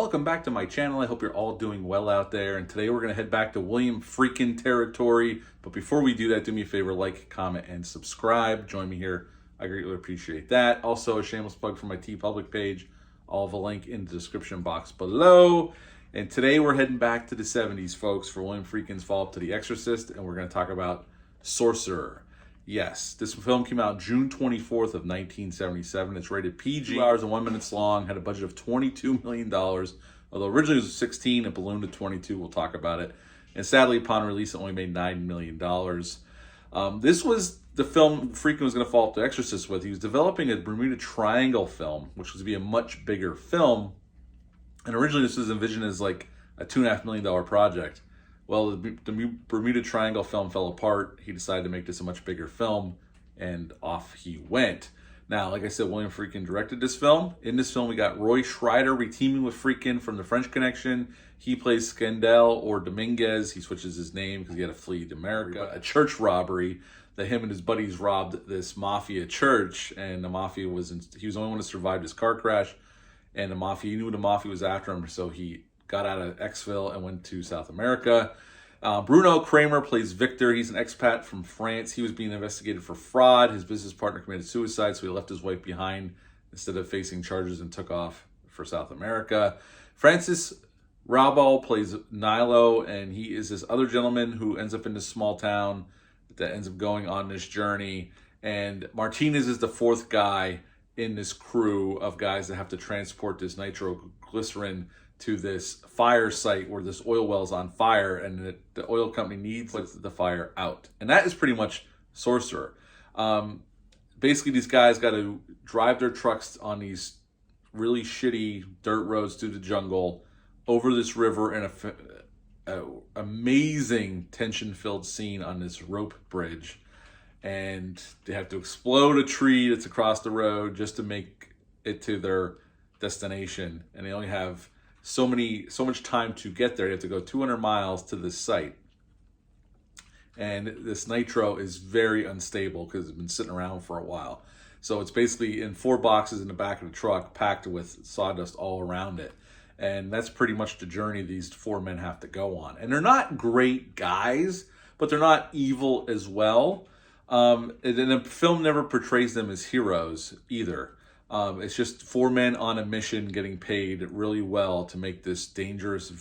welcome back to my channel. I hope you're all doing well out there. And today we're going to head back to William Friedkin territory. But before we do that, do me a favor, like, comment, and subscribe. Join me here. I greatly appreciate that. Also, a shameless plug for my TeePublic page. I'll have a link in the description box below. And today we're heading back to the 70s, folks, for William Friedkin's follow-up to The Exorcist. And we're going to talk about Sorcerer. Yes, this film came out June 24th of 1977. It's rated PG, 2 hours and 1 minute long, had a budget of $22 million. Although originally it was 16, it ballooned to 22, we'll talk about it. And sadly, upon release, it only made $9 million. This was the film Friedkin was going to follow up to Exorcist with. He was developing a Bermuda Triangle film, which was to be a much bigger film. And originally this was envisioned as like a $2.5 million project. Well, the Bermuda Triangle film fell apart. He decided to make this a much bigger film, and off he went. Now, like I said, William Friedkin directed this film. In this film, we got Roy Scheider reteaming with Friedkin from The French Connection. He plays Scandell or Dominguez. He switches his name because he had to flee to America. A church robbery that him and his buddies robbed this mafia church, and the mafia he was the only one to survive this car crash, and he knew the mafia was after him, so he got out of Exville and went to South America. Bruno Kramer plays Victor. He's an expat from France. He was being investigated for fraud. His business partner committed suicide, so he left his wife behind instead of facing charges and took off for South America. Francis Rabal plays Nilo, and he is this other gentleman who ends up in this small town that ends up going on this journey. And Martinez is the fourth guy in this crew of guys that have to transport this nitroglycerin to this fire site where this oil well is on fire, and the oil company needs the fire out. And that is pretty much Sorcerer. Basically, these guys got to drive their trucks on these really shitty dirt roads through the jungle, over this river, in a amazing tension-filled scene on this rope bridge. And they have to explode a tree that's across the road just to make it to their destination. And they only have so much time to get there. You have to go 200 miles to this site. And this nitro is very unstable because it's been sitting around for a while. So it's basically in 4 boxes in the back of the truck, packed with sawdust all around it. And that's pretty much the journey these 4 men have to go on. And they're not great guys, but they're not evil as well. And the film never portrays them as heroes either. It's just 4 men on a mission getting paid really well to make this dangerous,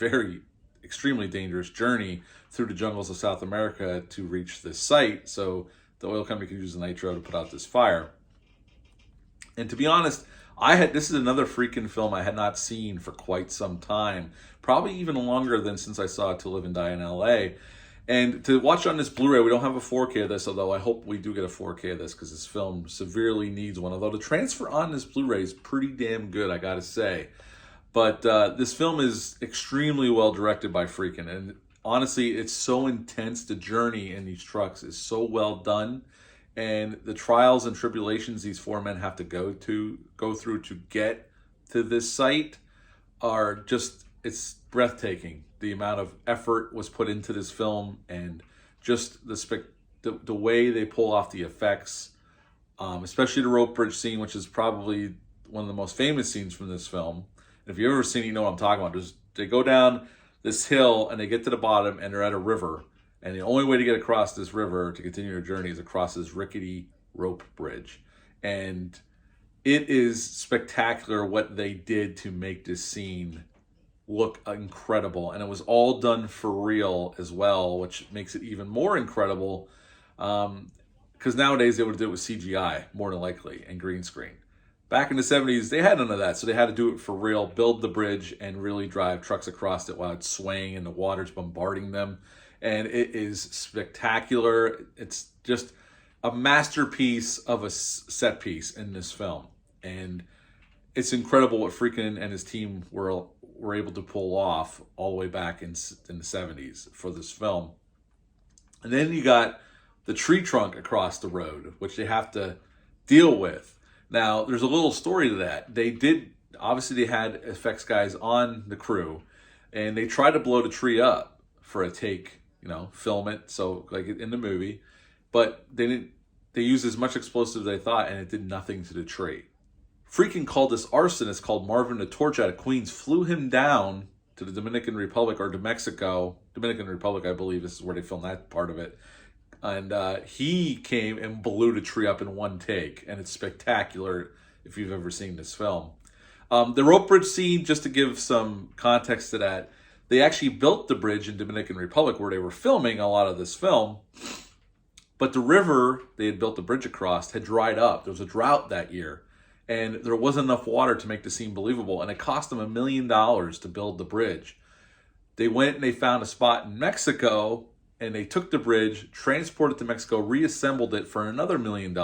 extremely dangerous journey through the jungles of South America to reach this site so the oil company can use the nitro to put out this fire. And to be honest, this is another Friedkin film I had not seen for quite some time, probably even longer than since I saw To Live and Die in LA. And to watch on this Blu-ray, we don't have a 4K of this, although I hope we do get a 4K of this because this film severely needs one. Although the transfer on this Blu-ray is pretty damn good, I gotta say. But this film is extremely well directed by Friedkin. And honestly, it's so intense. The journey in these trucks is so well done. And the trials and tribulations these 4 men have to go through to get to this site are just, it's breathtaking. The amount of effort was put into this film, and just the way they pull off the effects, especially the rope bridge scene, which is probably one of the most famous scenes from this film. And if you've ever seen it, you know what I'm talking about. They go down this hill and they get to the bottom and they're at a river. And the only way to get across this river to continue your journey is across this rickety rope bridge. And it is spectacular what they did to make this scene look incredible. And it was all done for real as well, which makes it even more incredible. Because nowadays they would do it with CGI, more than likely, and green screen. Back in the 70s, they had none of that, so they had to do it for real, build the bridge, and really drive trucks across it while it's swaying and the water's bombarding them. And it is spectacular. It's just a masterpiece of a set piece in this film. And it's incredible what Friedkin and his team were able to pull off all the way back in the 70s for this film. And then you got the tree trunk across the road, which they have to deal with. Now, there's a little story to that. Obviously they had effects guys on the crew, and they tried to blow the tree up for a take, film it, so like in the movie, but they used as much explosive as they thought, and it did nothing to the tree. freaking called this arsonist called Marvin the Torch out of Queens, flew him down to the Dominican Republic or to Mexico. Dominican Republic, I believe, this is where they filmed that part of it. And he came and blew the tree up in one take. And it's spectacular if you've ever seen this film. The rope bridge scene, just to give some context to that, they actually built the bridge in Dominican Republic where they were filming a lot of this film. But the river they had built the bridge across had dried up. There was a drought that year. And there wasn't enough water to make the scene believable. And it cost them $1 million to build the bridge. They went and they found a spot in Mexico, and they took the bridge, transported it to Mexico, reassembled it for another $1 million,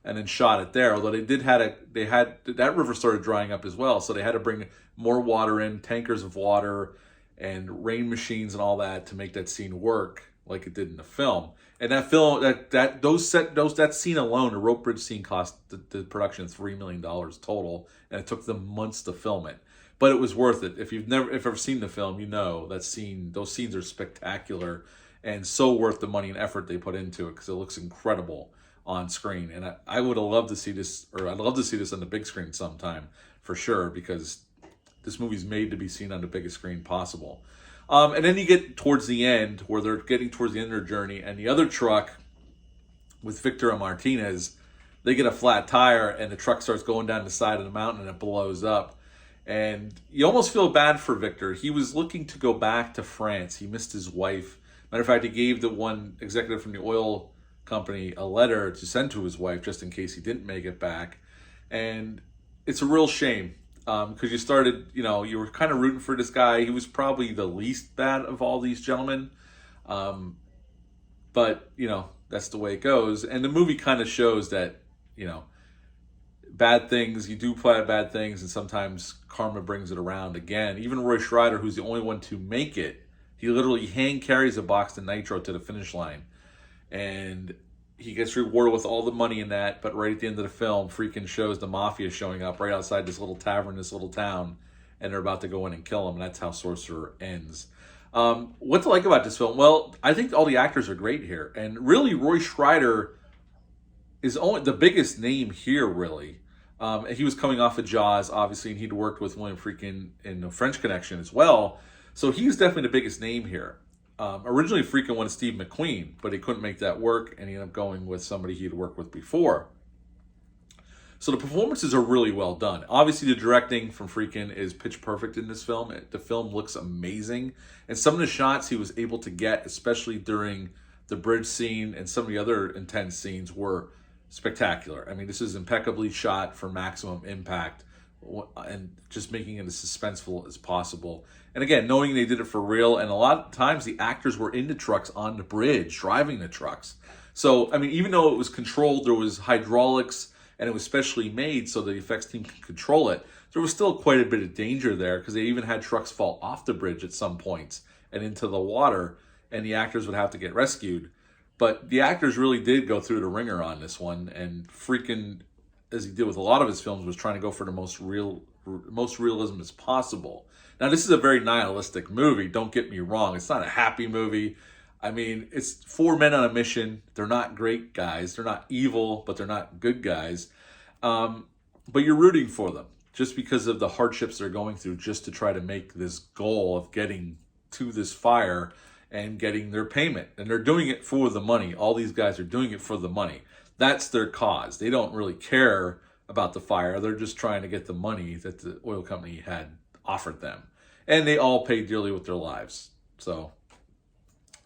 and then shot it there. Although that river started drying up as well, so they had to bring more water in, tankers of water, and rain machines and all that to make that scene work like it did in the film. And that film, that scene alone, the rope bridge scene, cost the production $3 million total, and it took them months to film it. But it was worth it. If you've ever seen the film, you know those scenes are spectacular and so worth the money and effort they put into it because it looks incredible on screen. And I would have loved to see this, or I'd love to see this on the big screen sometime for sure, because this movie's made to be seen on the biggest screen possible. And then you get towards the end, where they're getting towards the end of their journey, and the other truck with Victor and Martinez, they get a flat tire, and the truck starts going down the side of the mountain, and it blows up. And you almost feel bad for Victor. He was looking to go back to France. He missed his wife. Matter of fact, he gave the one executive from the oil company a letter to send to his wife just in case he didn't make it back. And it's a real shame. Because you were kind of rooting for this guy. He was probably the least bad of all these gentlemen. But, that's the way it goes. And the movie kind of shows that, bad things, you do bad things, and sometimes karma brings it around again. Even Roy Schreider, who's the only one to make it, he literally hand carries a box of nitro to the finish line. And he gets rewarded with all the money in that, but right at the end of the film, freaking shows the mafia showing up right outside this little tavern, this little town, and they're about to go in and kill him, and that's how Sorcerer ends. What to like about this film? Well, I think all the actors are great here, and really Roy Schreider is only the biggest name here, really. He was coming off of Jaws, obviously, and he'd worked with William Friedkin in The French Connection as well, so he's definitely the biggest name here. Originally, Friedkin wanted Steve McQueen, but he couldn't make that work, and he ended up going with somebody he'd worked with before. So the performances are really well done. Obviously, the directing from Friedkin is pitch perfect in this film. The film looks amazing, and some of the shots he was able to get, especially during the bridge scene and some of the other intense scenes, were spectacular. I mean, this is impeccably shot for maximum impact, and just making it as suspenseful as possible. And again, knowing they did it for real, and a lot of times the actors were in the trucks on the bridge, driving the trucks. So, I mean, even though it was controlled, there was hydraulics, and it was specially made so the effects team could control it, there was still quite a bit of danger there, because they even had trucks fall off the bridge at some points and into the water, and the actors would have to get rescued. But the actors really did go through the ringer on this one, and Friedkin, as he did with a lot of his films, was trying to go for the most realism as possible. Now, this is a very nihilistic movie, don't get me wrong. It's not a happy movie. I mean, it's four men on a mission. They're not great guys. They're not evil, but they're not good guys. But you're rooting for them just because of the hardships they're going through, just to try to make this goal of getting to this fire and getting their payment. And they're doing it for the money. All these guys are doing it for the money. That's their cause. They don't really care about the fire. They're just trying to get the money that the oil company had offered them. And they all pay dearly with their lives. So,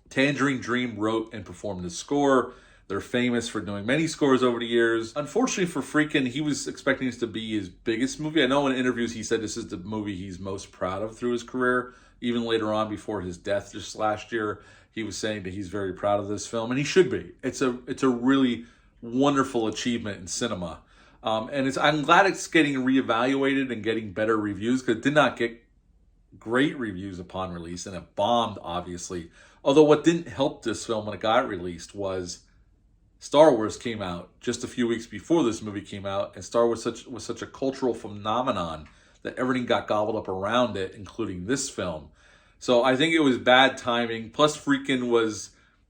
Tangerine Dream wrote and performed the score. They're famous for doing many scores over the years. Unfortunately for Friedkin, he was expecting this to be his biggest movie. I know in interviews he said this is the movie he's most proud of through his career. Even later on, before his death just last year, he was saying that he's very proud of this film, and he should be. It's a really wonderful achievement in cinema. And I'm glad it's getting reevaluated and getting better reviews, because it did not get great reviews upon release, and it bombed, obviously. Although what didn't help this film when it got released was Star Wars came out just a few weeks before this movie came out, and Star Wars was such a cultural phenomenon that everything got gobbled up around it, including this film. So I think it was bad timing. Plus, Friedkin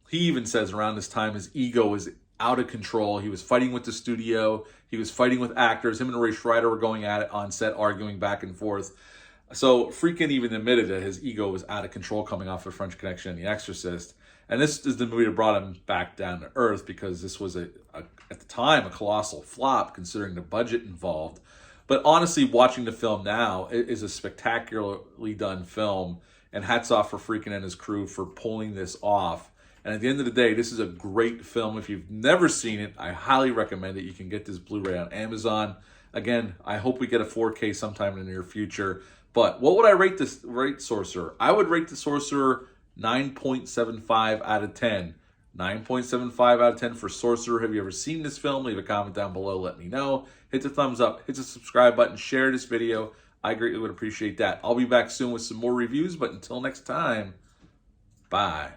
he even says around this time, his ego was out of control. He was fighting with the studio. He was fighting with actors. Him and Ray Schreider were going at it on set, arguing back and forth. So Friedkin even admitted that his ego was out of control coming off of French Connection and The Exorcist. And this is the movie that brought him back down to earth, because this was, at the time, a colossal flop considering the budget involved. But honestly, watching the film now, it is a spectacularly done film. And hats off for Friedkin and his crew for pulling this off. And at the end of the day, this is a great film. If you've never seen it, I highly recommend it. You can get this Blu-ray on Amazon. Again, I hope we get a 4K sometime in the near future. But what would I rate Sorcerer? I would rate the Sorcerer 9.75 out of 10. 9.75 out of 10 for Sorcerer. Have you ever seen this film? Leave a comment down below. Let me know. Hit the thumbs up. Hit the subscribe button. Share this video. I greatly would appreciate that. I'll be back soon with some more reviews. But until next time, bye.